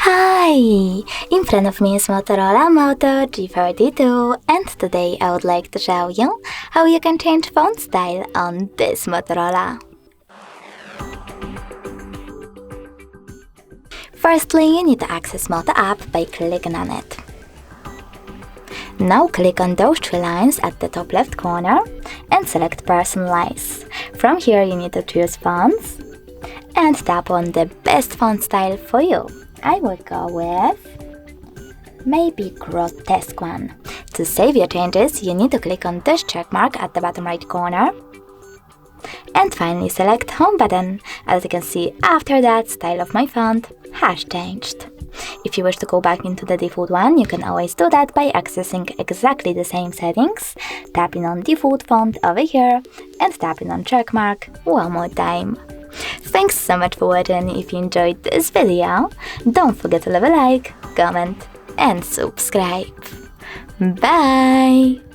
Hi! In front of me is Motorola Moto G42, and today I would like to show you how you can change font style on this Motorola. Firstly, you need to access Moto app by clicking on it. Now click on those three lines at the top left corner and select personalize. From here you need to choose fonts and tap on the best font style for you. I will go with maybe grotesque one. To save your changes, you need to click on this check mark at the bottom right corner and finally select home button. As you can see, after that, style of my font has changed. If you wish to go back into the default one, you can always do that by accessing exactly the same settings, tapping on default font over here and tapping on check mark one more time. Thanks so much for watching. If you enjoyed this video, don't forget to leave a like, comment and subscribe. Bye!